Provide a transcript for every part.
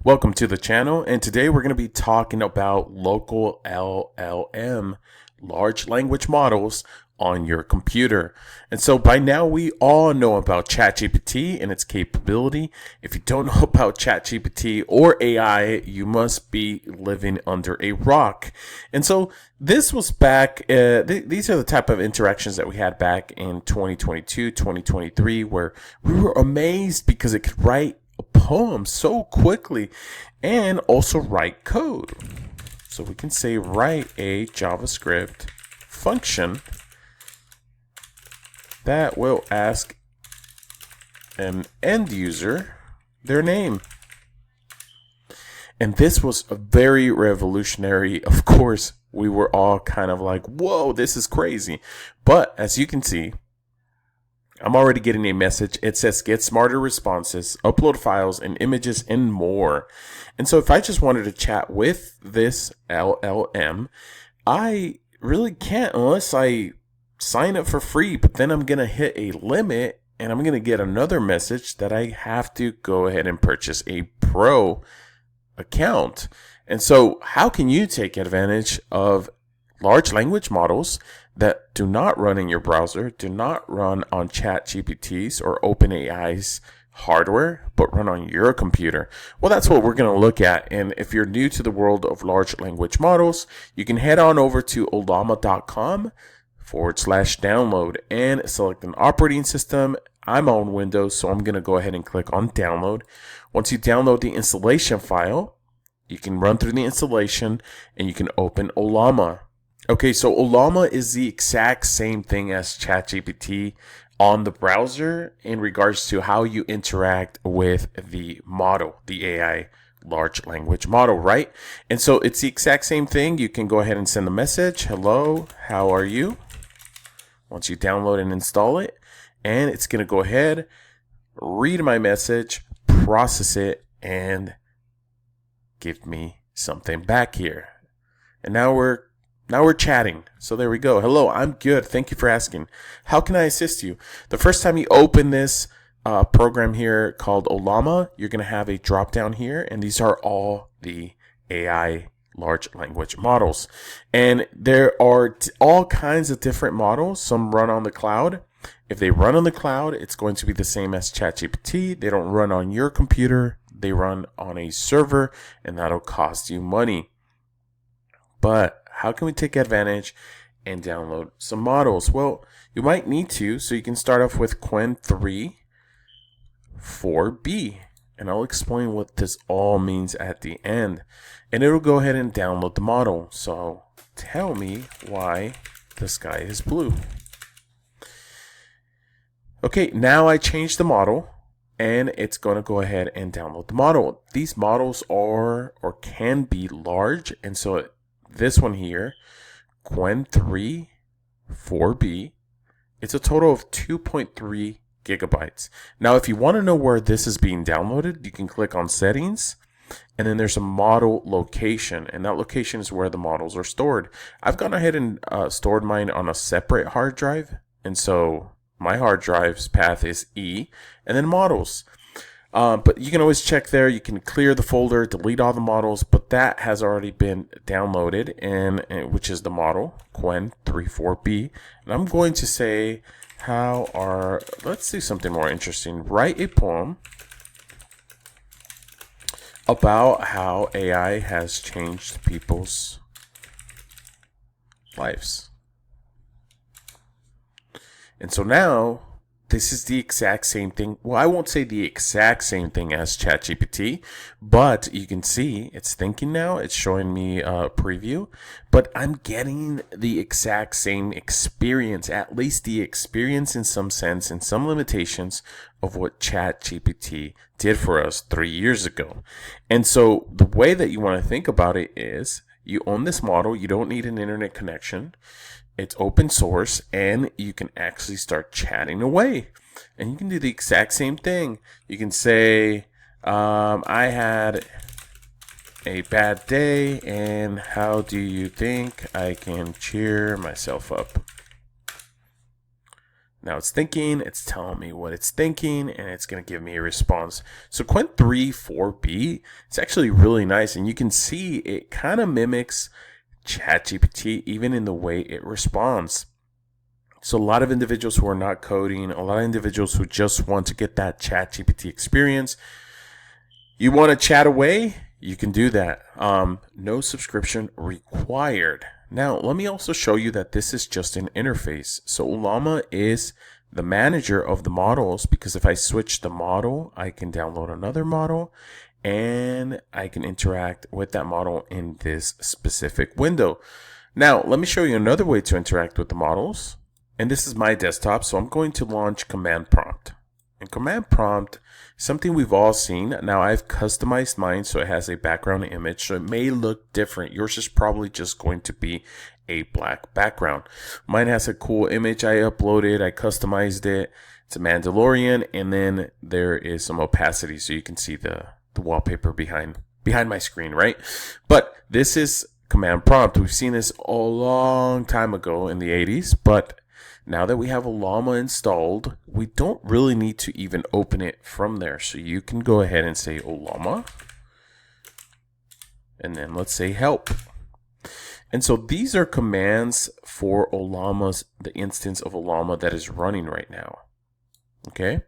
Welcome to the channel, and today we're going to be talking about local LLM, large language models, on your computer. And so by now we all know about ChatGPT and its capability. If you don't know about ChatGPT or AI, you must be living under a rock. And so this was back, these are the type of interactions that we had back in 2022, 2023, where we were amazed because it could write a poem so quickly and also write code. So we can say write a JavaScript function that will ask an end user their name. And this was a very revolutionary. Of course, we were all kind of like, whoa, this is crazy. But as you can see, I'm already getting a message. It says get smarter responses, upload files and images and more. And so if I just wanted to chat with this LLM, I really can't unless I sign up for free, but then I'm going to hit a limit and I'm going to get another message that I have to go ahead and purchase a pro account. And so how can you take advantage of large language models that do not run in your browser, do not run on ChatGPT's or OpenAI's hardware, but run on your computer? Well, that's what we're going to look at. And if you're new to the world of large language models, you can head on over to ollama.com/download and select an operating system. I'm on Windows, so I'm going to go ahead and click on download. Once you download the installation file, you can run through the installation and you can open Ollama. Okay, so Ollama is the exact same thing as ChatGPT on the browser in regards to how you interact with the model, the AI large language model, right? And so it's the exact same thing. You can go ahead and send a message. Hello, how are you? Once you download and install it, and it's going to go ahead, read my message, process it, and give me something back here. And now we're chatting. So there we go. Hello, I'm good. Thank you for asking. How can I assist you? The first time you open this program here called Ollama, you're going to have a drop down here, and these are all the AI large language models. And there are all kinds of different models. Some run on the cloud. If they run on the cloud, it's going to be the same as ChatGPT. They don't run on your computer. They run on a server, and that'll cost you money. But how can we take advantage and download some models? Well, you might need to, so you can start off with Qwen 3.4b, and I'll explain what this all means at the end. And it'll go ahead and download the model. So tell me why the sky is blue. Okay, now I changed the model, and it's going to go ahead and download the model. These models are or can be large, and so this one here, Qwen 3.4b, it's a total of 2.3 gigabytes. Now, if you want to know where this is being downloaded, you can click on settings, and then there's a model location, and that location is where the models are stored. I've gone ahead and stored mine on a separate hard drive, and so my hard drive's path is E, and then models. But you can always check there. You can clear the folder, delete all the models, but that has already been downloaded, and which is the model, Qwen 3.4b. And I'm going to say, let's do something more interesting. Write a poem about how AI has changed people's lives. And so now, this is the exact same thing. Well, I won't say the exact same thing as ChatGPT, but you can see it's thinking now. It's showing me a preview, but I'm getting the exact same experience, at least the experience in some sense, and some limitations of what ChatGPT did for us 3 years ago. And so the way that you want to think about it is you own this model. You don't need an internet connection. It's open source, and you can actually start chatting away. And you can do the exact same thing. You can say, I had a bad day, and how do you think I can cheer myself up? Now it's thinking, it's telling me what it's thinking, and it's going to give me a response. So Qwen 3.4b, it's actually really nice, and you can see it kind of mimics ChatGPT even in the way it responds. So a lot of individuals who are not coding, a lot of individuals who just want to get that ChatGPT experience, you want to chat away, you can do that. No subscription required. Now, let me also show you that this is just an interface. So Ollama is the manager of the models, because if I switch the model, I can download another model and I can interact with that model in this specific window. Now, let me show you another way to interact with the models. And this is my desktop, so I'm going to launch Command Prompt. And Command Prompt, something we've all seen. Now I've customized mine so it has a background image, so it may look different. Yours is probably just going to be a black background. Mine has a cool image I uploaded, I customized it. It's a Mandalorian, and then there is some opacity so you can see the wallpaper behind my screen, right? But this is Command Prompt. We've seen this a long time ago in the 80s, but now that we have Ollama installed, we don't really need to even open it from there. So you can go ahead and say Ollama, and then let's say help. And so these are commands for Ollama's, the instance of Ollama that is running right now. Okay,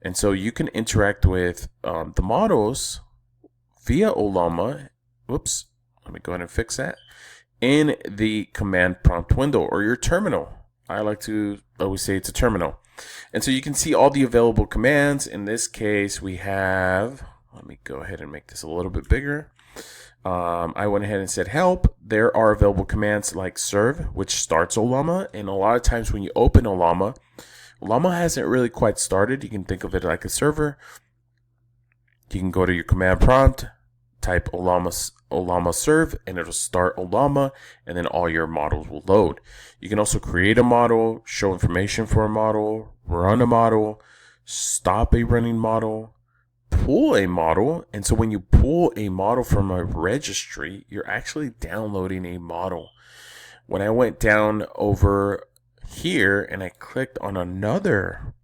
and so you can interact with the models via Ollama. Whoops, let me go ahead and fix that in the Command Prompt window or your terminal. I like to always say it's a terminal. And so you can see all the available commands. In this case, we have, let me go ahead and make this a little bit bigger. I went ahead and said help. There are available commands like serve, which starts Ollama. And a lot of times when you open Ollama, Ollama hasn't really quite started. You can think of it like a server. You can go to your command prompt, type Ollama serve, and it'll start Ollama, and then all your models will load. You can also create a model, show information for a model, run a model, stop a running model, pull a model. And so when you pull a model from a registry, you're actually downloading a model. When I went down over here and I clicked on another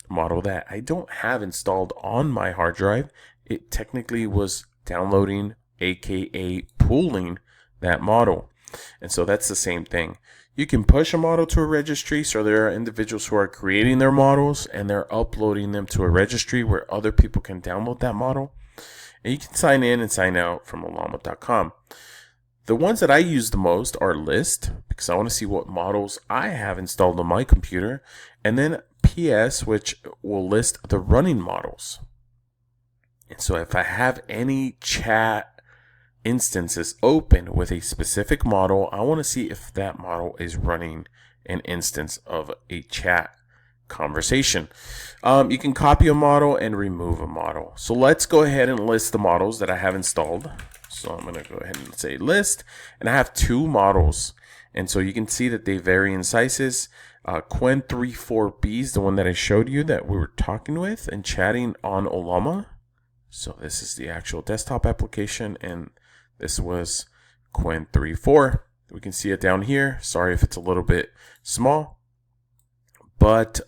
model that I don't have installed on my hard drive, it technically was downloading, aka pulling that model. And so that's the same thing. You can push a model to a registry. So there are individuals who are creating their models and they're uploading them to a registry where other people can download that model. And you can sign in and sign out from Ollama.com. The ones that I use the most are list, because I want to see what models I have installed on my computer, and then PS, which will list the running models. And so if I have any chat instances open with a specific model, I want to see if that model is running an instance of a chat conversation. You can copy a model and remove a model. So let's go ahead and list the models that I have installed. So I'm going to go ahead and say list, and I have 2 models. And so you can see that they vary in sizes. Qwen 3.4b is the one that I showed you that we were talking with and chatting on Ollama. So this is the actual desktop application, and this was Qwen 3.4. We can see it down here. Sorry if it's a little bit small, but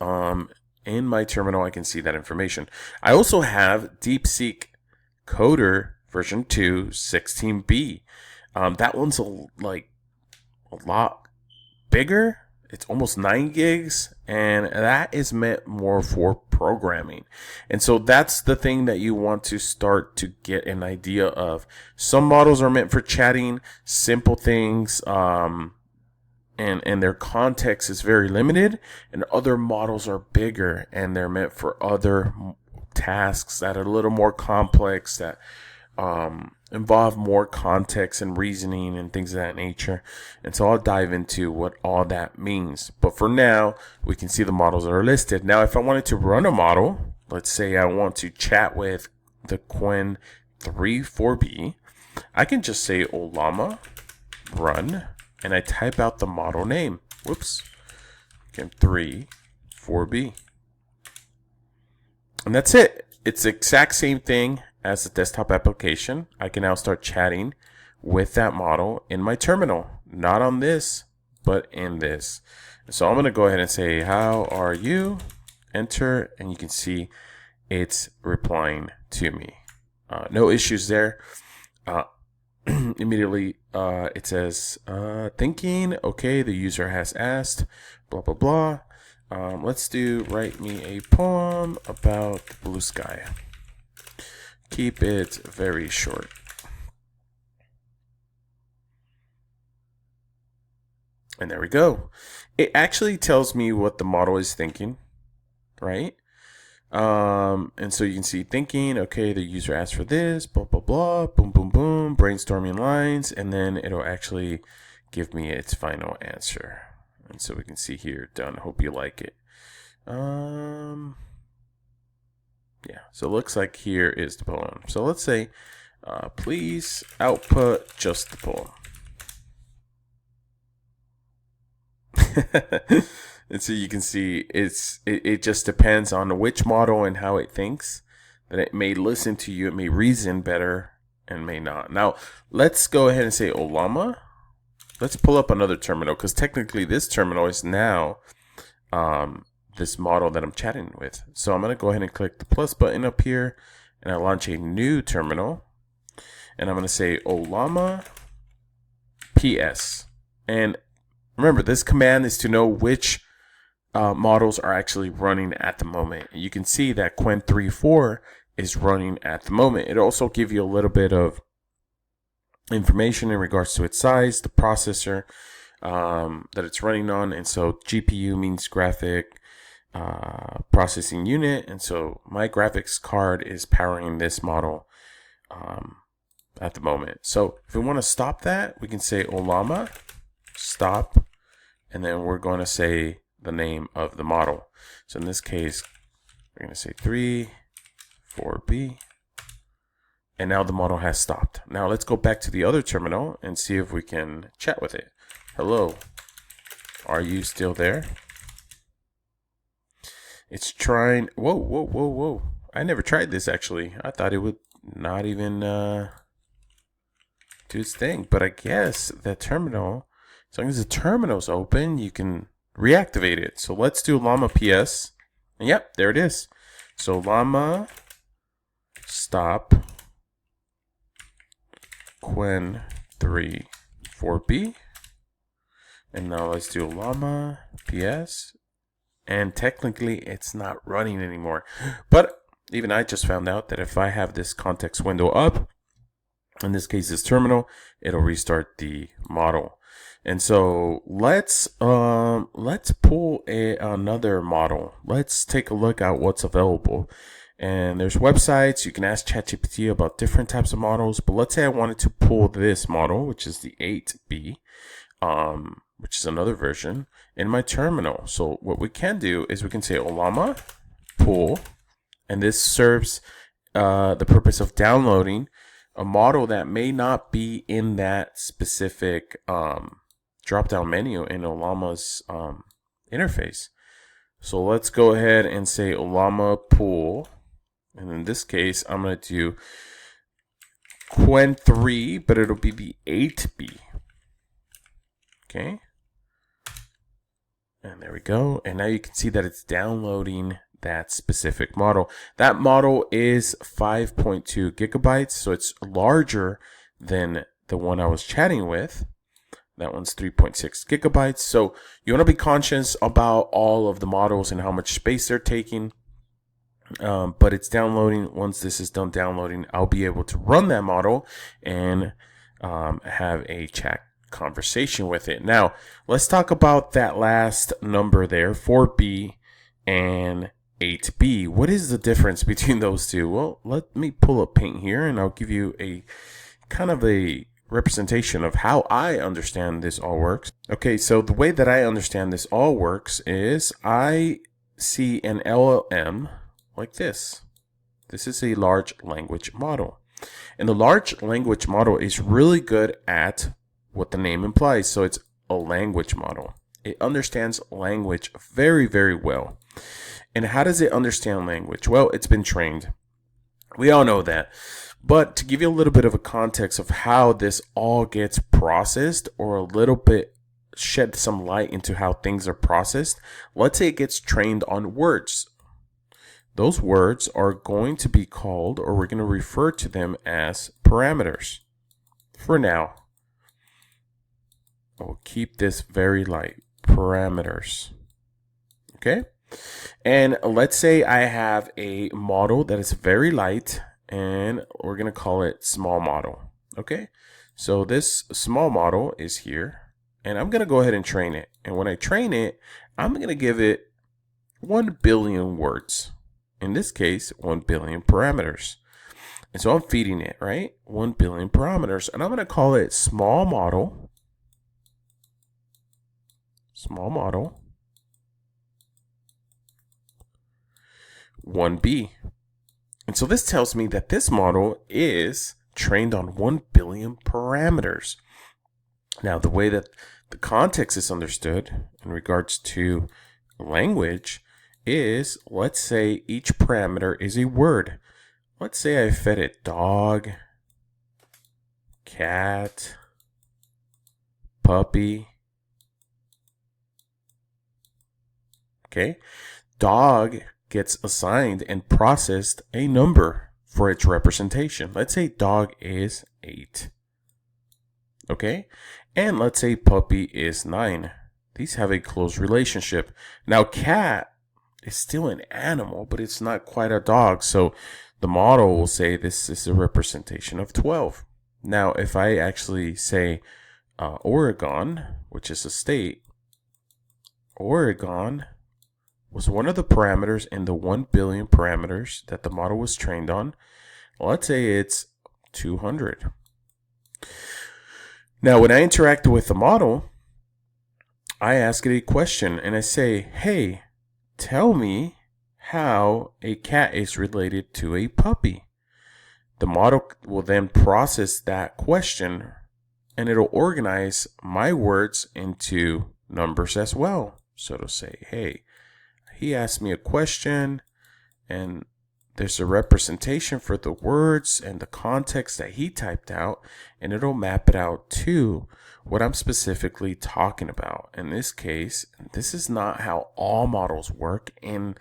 in my terminal I can see that information. I also have DeepSeek Coder version 2 16b. That one's a lot bigger. It's almost 9 gigs, and that is meant more for programming. And so that's the thing that you want to start to get an idea of. Some models are meant for chatting, simple things, and their context is very limited, and other models are bigger and they're meant for other tasks that are a little more complex, that involve more context and reasoning and things of that nature. And so I'll dive into what all that means. But for now, we can see the models that are listed. Now, if I wanted to run a model, let's say I want to chat with the Qwen 3.4b, I can just say Ollama run, and I type out the model name. Whoops. Qwen 3.4b. And that's it. It's the exact same thing as the desktop application. I can now start chatting with that model in my terminal, not on this, but in this. So I'm going to go ahead and say, how are you? Enter, and you can see it's replying to me. No issues there. Immediately it says thinking, okay, the user has asked, blah, blah, blah. Let's do write me a poem about the blue sky. Keep it very short. And there we go. It actually tells me what the model is thinking, right? And so you can see thinking, okay, the user asked for this, blah, blah, blah, boom, boom, boom, brainstorming lines, and then it'll actually give me its final answer. And so we can see here, done. Hope you like it. Yeah, so it looks like here is the poem. So let's say, please output just the poem. And so you can see it just depends on which model and how it thinks, that it may listen to you, it may reason better, and may not. Now, let's go ahead and say Ollama. Let's pull up another terminal, because technically this terminal is now this model that I'm chatting with. So I'm going to go ahead and click the plus button up here, and I launch a new terminal. And I'm going to say Ollama PS. And remember, this command is to know which models are actually running at the moment. You can see that Qwen 3.4 is running at the moment. It'll also give you a little bit of information in regards to its size, the processor that it's running on. And so GPU means graphic processing unit. And so my graphics card is powering this model at the moment. So if we want to stop that, we can say Ollama stop, and then we're going to say the name of the model. So in this case, we're going to say 3.4b, and now the model has stopped. Now let's go back to the other terminal and see if we can chat with it. Hello, are you still there? It's trying. Whoa, whoa, whoa, whoa. I never tried this actually. I thought it would not even do its thing, but I guess the terminal, as long as the terminal's open, you can reactivate it. So let's do Llama PS. And yep, there it is. So Llama stop Qwen 3.4b. And now let's do Llama PS. And technically it's not running anymore. But even I just found out that if I have this context window up, in this case this terminal, it'll restart the model. And so let's pull another model. Let's take a look at what's available. And there's websites. You can ask ChatGPT about different types of models. But let's say I wanted to pull this model, which is the 8B, which is another version, in my terminal. So what we can do is we can say Ollama pull, and this serves the purpose of downloading a model that may not be in that specific drop-down menu in Ollama's interface. So let's go ahead and say Ollama pull, and in this case I'm going to do Qwen 3, but it'll be the 8B. Okay, and there we go. And now you can see that it's downloading that specific model. That model is 5.2 gigabytes, so it's larger than the one I was chatting with. That one's 3.6 gigabytes. So you want to be conscious about all of the models and how much space they're taking. But it's downloading. Once this is done downloading, I'll be able to run that model and have a chat conversation with it. Now, let's talk about that last number there, 4B and 8B. What is the difference between those two? Well, let me pull up Paint here, and I'll give you a kind of a representation of how I understand this all works. Okay, so the way that I understand this all works is I see an LLM like this. This is a large language model. And the large language model is really good at what the name implies. So it's a language model. It understands language very, very well. And how does it understand language? Well, it's been trained. We all know that. But to give you a little bit of a context of how this all gets processed, or a little bit shed some light into how things are processed. Let's say it gets trained on words. Those words are going to be called, or we're going to refer to them as parameters. For now, we'll keep this very light. Parameters. Okay? And let's say I have a model that is very light, and we're going to call it small model. Okay? So this small model is here, and I'm going to go ahead and train it. And when I train it, I'm going to give it 1 billion words. In this case, 1 billion parameters. And so I'm feeding it, right? 1 billion parameters. And I'm going to call it small model. Small model. 1B. And so this tells me that this model is trained on 1 billion parameters. Now, the way that the context is understood in regards to language is, let's say each parameter is a word. Let's say I fed it dog, cat, puppy. Okay, dog gets assigned and processed a number for its representation. Let's say dog is 8. Okay, and let's say puppy is 9. These have a close relationship. Now, cat is still an animal, but it's not quite a dog. So the model will say this is a representation of 12. Now, if I actually say Oregon, which is a state, Oregon was one of the parameters in the 1 billion parameters that the model was trained on. Let's say it's 200. Now, when I interact with the model, I ask it a question and I say, hey, tell me how a cat is related to a puppy. The model will then process that question and it'll organize my words into numbers as well. So it'll say, hey, he asked me a question and there's a representation for the words and the context that he typed out, and it'll map it out to what I'm specifically talking about. In this case, this is not how all models work in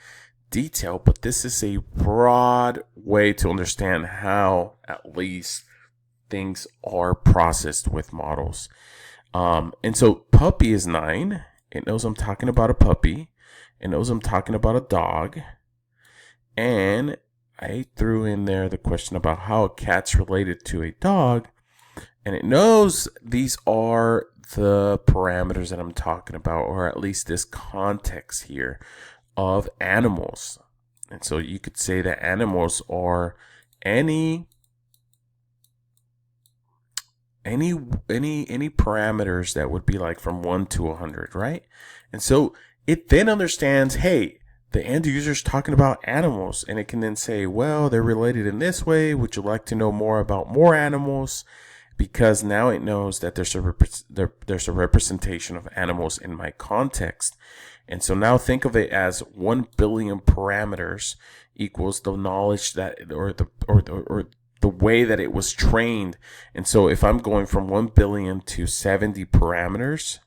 detail, but this is a broad way to understand how at least things are processed with models. And so puppy is 9. It knows I'm talking about a puppy. It knows I'm talking about a dog. And I threw in there the question about how a cat's related to a dog. And it knows these are the parameters that I'm talking about, or at least this context here of animals. And so you could say that animals are any parameters that would be like from 1 to 100, right? And so it then understands, hey, the end user is talking about animals, and it can then say, well, they're related in this way. Would you like to know more about more animals? Because now it knows that there's a representation of animals in my context. And so now think of it as 1 billion parameters equals the knowledge that, or the way that it was trained. And so if I'm going from 1 billion to 70 parameters,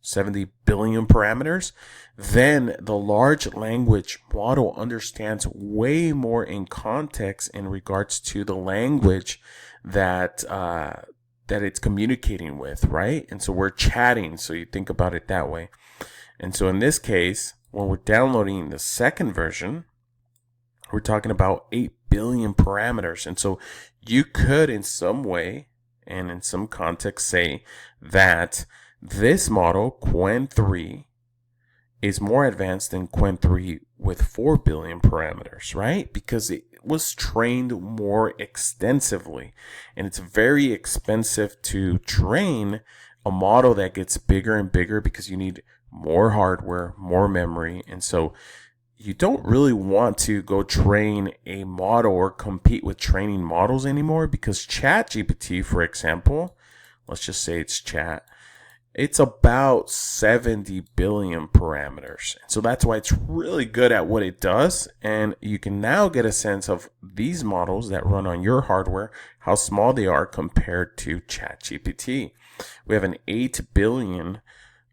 70 billion parameters, then the large language model understands way more in context in regards to the language that it's communicating with, right? And so we're chatting, so you think about it that way. And so in this case, when we're downloading the second version, we're talking about 8 billion parameters. And so you could in some way and in some context say that this model, Qwen 3, is more advanced than Qwen 3 with 4 billion parameters, right? Because it was trained more extensively. And it's very expensive to train a model that gets bigger and bigger because you need more hardware, more memory. And so you don't really want to go train a model or compete with training models anymore, because ChatGPT, for example, let's just say it's chat, it's about 70 billion parameters. So that's why it's really good at what it does. And you can now get a sense of these models that run on your hardware, how small they are compared to ChatGPT. We have an 8 billion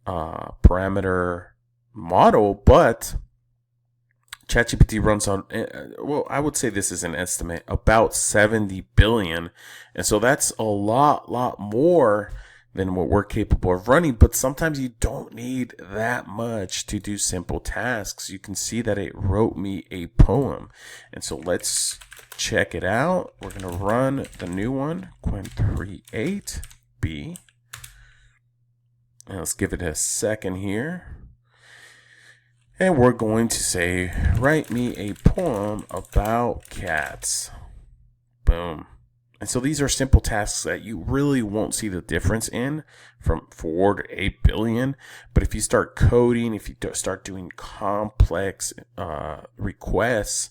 parameter model, but ChatGPT runs on, well, I would say this is an estimate, about 70 billion. And so that's a lot more than what we're capable of running. But sometimes you don't need that much to do simple tasks. You can see that it wrote me a poem. And so let's check it out. We're going to run the new one, Qwen 3.8b. And let's give it a second here. And we're going to say, write me a poem about cats. Boom. And so these are simple tasks that you really won't see the difference in from 4 to 8 billion. But if you start coding, if you start doing complex requests,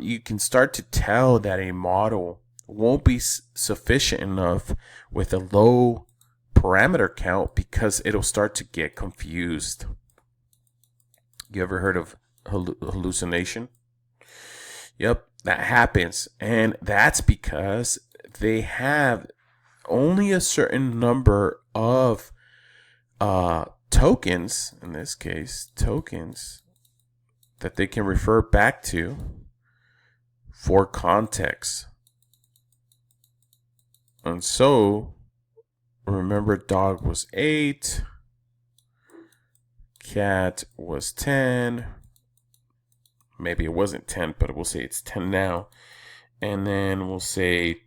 you can start to tell that a model won't be sufficient enough with a low parameter count because it'll start to get confused. You ever heard of hallucination? Yep, that happens. And that's because they have only a certain number of tokens, in this case, tokens, that they can refer back to for context. And so, remember, dog was 8. Cat was 10. Maybe it wasn't 10, but we'll say it's 10 now. And then we'll say,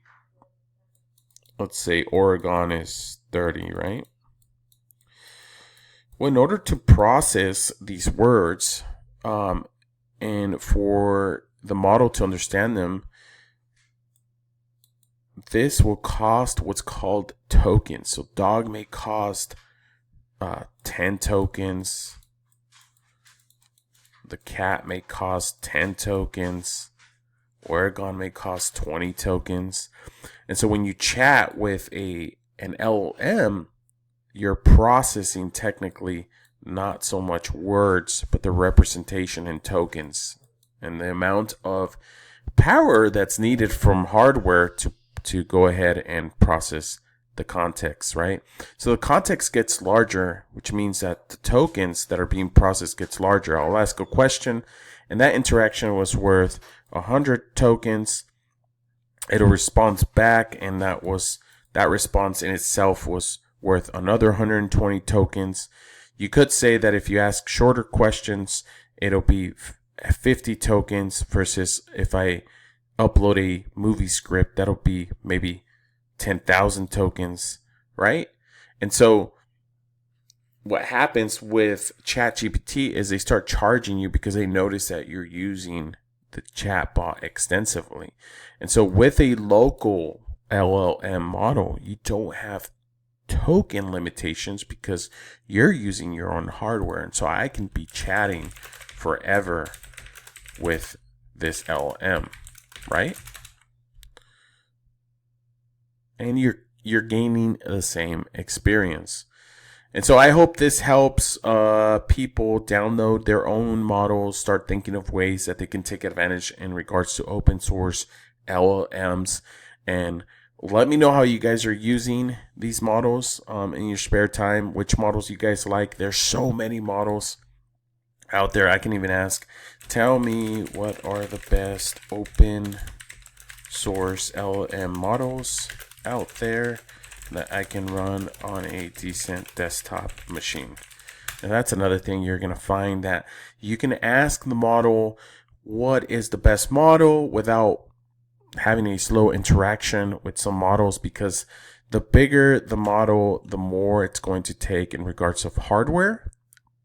let's say Oregon is 30, right? Well, in order to process these words, and for the model to understand them, this will cost what's called tokens. So dog may cost 10 tokens. The cat may cost 10 tokens. Oregon may cost 20 tokens. And so when you chat with an LLM, you're processing technically not so much words, but the representation in tokens and the amount of power that's needed from hardware to go ahead and process the context, right? So the context gets larger, which means that the tokens that are being processed gets larger. I'll ask a question, and that interaction was worth 100 tokens. It'll respond back, and that response in itself was worth another 120 tokens. You could say that if you ask shorter questions, it'll be 50 tokens versus if I upload a movie script, that'll be maybe 10,000 tokens, right? And so what happens with ChatGPT is they start charging you because they notice that you're using the chatbot extensively. And so with a local LLM model, you don't have token limitations because you're using your own hardware. And so I can be chatting forever with this LLM, right? And you're gaining the same experience. And so I hope this helps people download their own models, start thinking of ways that they can take advantage in regards to open source LLMs. And let me know how you guys are using these models in your spare time, which models you guys like. There's so many models out there. I can even ask, tell me what are the best open source LLM models out there that I can run on a decent desktop machine. And that's another thing you're going to find, that you can ask the model what is the best model without having a slow interaction with some models, because the bigger the model, the more it's going to take in regards of hardware,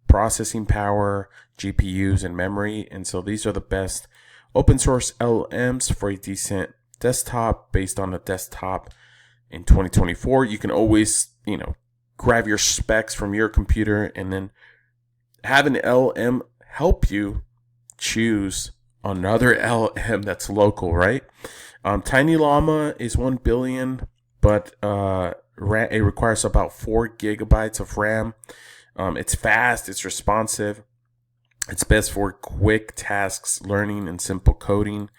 processing power, GPUs, and memory. And so these are the best open source LLMs for a decent desktop based on a desktop in 2024. You can always, grab your specs from your computer and then have an LLM help you choose another LLM that's local, right? Tiny Llama is 1 billion, but it requires about 4 gigabytes of RAM. It's fast, it's responsive, it's best for quick tasks, learning, and simple coding.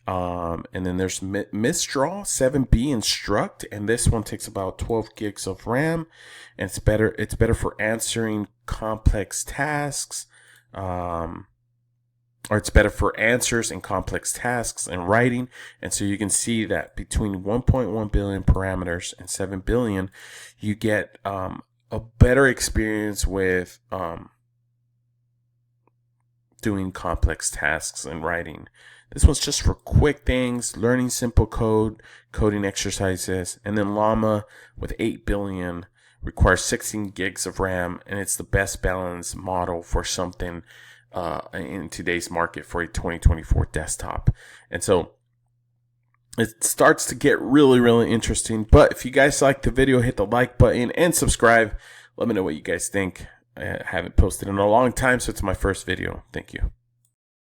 And then there's Mistral 7B Instruct, and this one takes about 12 gigs of RAM, and it's better for answering complex tasks, or it's better for answers in complex tasks and writing. And so you can see that between 1.1 billion parameters and 7 billion, you get a better experience with doing complex tasks and writing. This one's just for quick things, learning simple code, coding exercises. And then Llama with 8 billion requires 16 gigs of RAM, and it's the best balanced model for something in today's market for a 2024 desktop. And so it starts to get really, really interesting. But if you guys like the video, hit the like button and subscribe. Let me know what you guys think. I haven't posted in a long time, so it's my first video. Thank you.